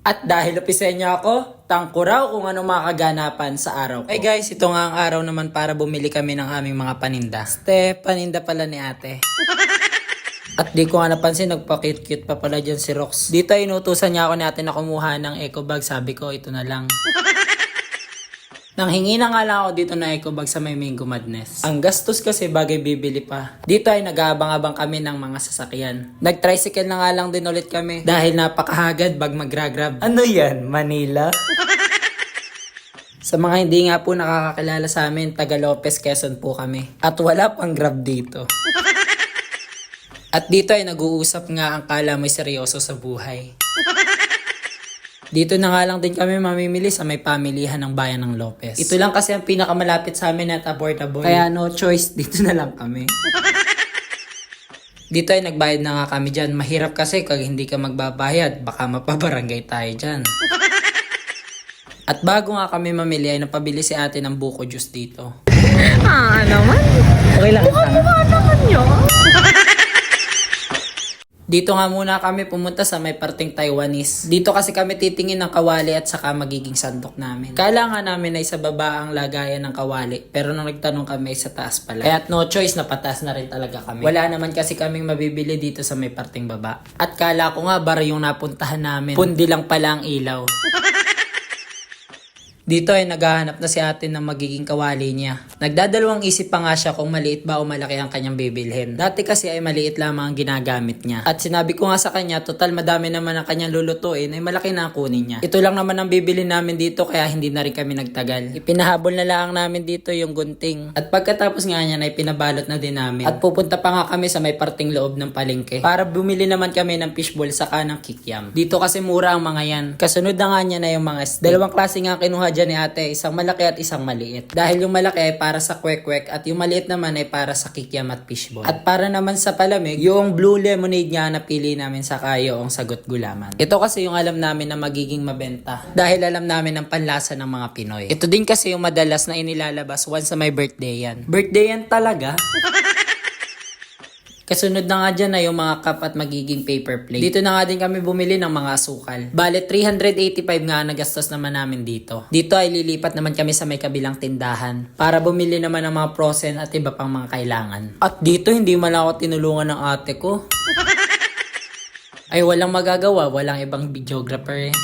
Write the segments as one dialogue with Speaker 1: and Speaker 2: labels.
Speaker 1: At dahil opisenyo ako, tangko raw kung ano mga kaganapan sa araw ko. Hey guys, ito nga ang araw naman para bumili kami ng aming mga paninda. Paninda pala ni ate. At di ko nga napansin, nagpa-cute-cute pa pala dyan si Rox. Dito ay inutusan niya ako ni ate na kumuha ng eco bag. Sabi ko, ito na lang. Nang hingi na nga lang ako dito na eco bag sa may Mango Madness. Ang gastos kasi bagay bibili pa. Dito ay nag-aabang-abang kami ng mga sasakyan. Nag-tricycle na nga lang din ulit kami. Dahil napakahagad bag magra-grab. Ano yan? Manila? Sa mga hindi nga po nakakakilala sa amin, taga Lopez, Quezon po kami. At wala pang grab dito. At dito ay nag-uusap nga ang kala may seryoso sa buhay. Dito na nga lang din kami mamimili sa may pamilihan ng bayan ng Lopez. Ito lang kasi ang pinakamalapit sa amin at affordable. Kaya no choice, dito na lang kami. Dito ay nagbayad na nga kami dyan. Mahirap kasi kag hindi ka magbabayad, baka mapabarangay tayo dyan. At bago nga kami mamili ay napabili si ate ng buko juice dito.
Speaker 2: Naman.
Speaker 1: Okay lang.
Speaker 2: Mukha naman yun.
Speaker 1: Dito nga muna kami pumunta sa may parting Taiwanese. Dito kasi kami titingin ng kawali at saka magiging sandok namin. Kala nga namin ay sa baba ang lagayan ng kawali. Pero nung nagtanong kami sa taas pala. Kaya no choice, napataas na rin talaga kami. Wala naman kasi kaming mabibili dito sa may parting baba. At kala ko nga bar yung napuntahan namin. Pundi lang pala ang ilaw. Dito ay naghahanap na si ate ng magiging kawali niya. Nagdadalawang isip pa nga siya kung maliit ba o malaki ang kanyang bibilhin. Dati kasi ay maliit lamang ang ginagamit niya. At sinabi ko nga sa kanya, total madami naman ang kanyang lulutuin, ay malaki na ang kunin niya. Ito lang naman ang bibili namin dito kaya hindi na rin kami nagtagal. Ipinahabol na lang namin dito yung gunting. At pagkatapos nga niya ay pinabalot na din namin. At pupunta pa nga kami sa may parting loob ng palengke. Para bumili naman kami ng fishball saka ng kikiam. Dito kasi mura ang mga yan. Kasunod na nga niya na yung mga steak. Dalawang klase nga kinuha dyan ni ate, isang malaki at isang maliit. Dahil yung malaki ay para sa kwek-kwek at yung maliit naman ay para sa kikiam at fishball. At para naman sa palamig, yung blue lemonade nga napili namin sa kayo ang sagot gulaman. Ito kasi yung alam namin na magiging mabenta. Dahil alam namin ang panlasa ng mga Pinoy. Ito din kasi yung madalas na inilalabas once sa may birthday yan. Birthday yan talaga? Kasunod na nga dyan na yung mga cup at magiging paper plate. Dito na nga din kami bumili ng mga asukal. Bale, 385 nga nagastos naman namin dito. Dito ay lilipat naman kami sa may kabilang tindahan para bumili naman ng mga frozen at iba pang mga kailangan. At dito hindi man ako tinulungan ng ate ko. Ay walang magagawa, walang ibang videographer eh.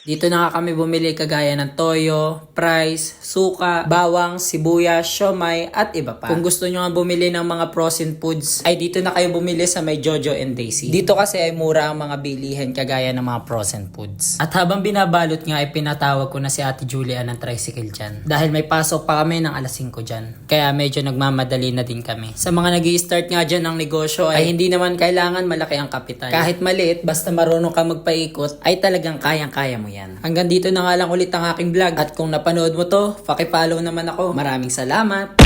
Speaker 1: Dito na nga kami bumili kagaya ng toyo, price, suka, bawang, sibuyas, siomay, at iba pa. Kung gusto nyo nga bumili ng mga frozen foods, ay dito na kayo bumili sa may Jojo and Daisy. Dito kasi ay mura ang mga bilihin kagaya ng mga frozen foods. At habang binabalot nga ay pinatawag ko na si Ate Julia ng tricycle dyan. Dahil may pasok pa kami ng alas 5 dyan. Kaya medyo nagmamadali na din kami. Sa mga nag-i-start nga dyan ng negosyo ay hindi naman kailangan malaki ang kapital. Kahit maliit, basta marunong ka magpaikot, ay talagang kayang-kaya mo yan. Hanggang dito na nga lang ulit ang aking vlog. At kung napanood mo to, paki-follow naman ako. Maraming salamat!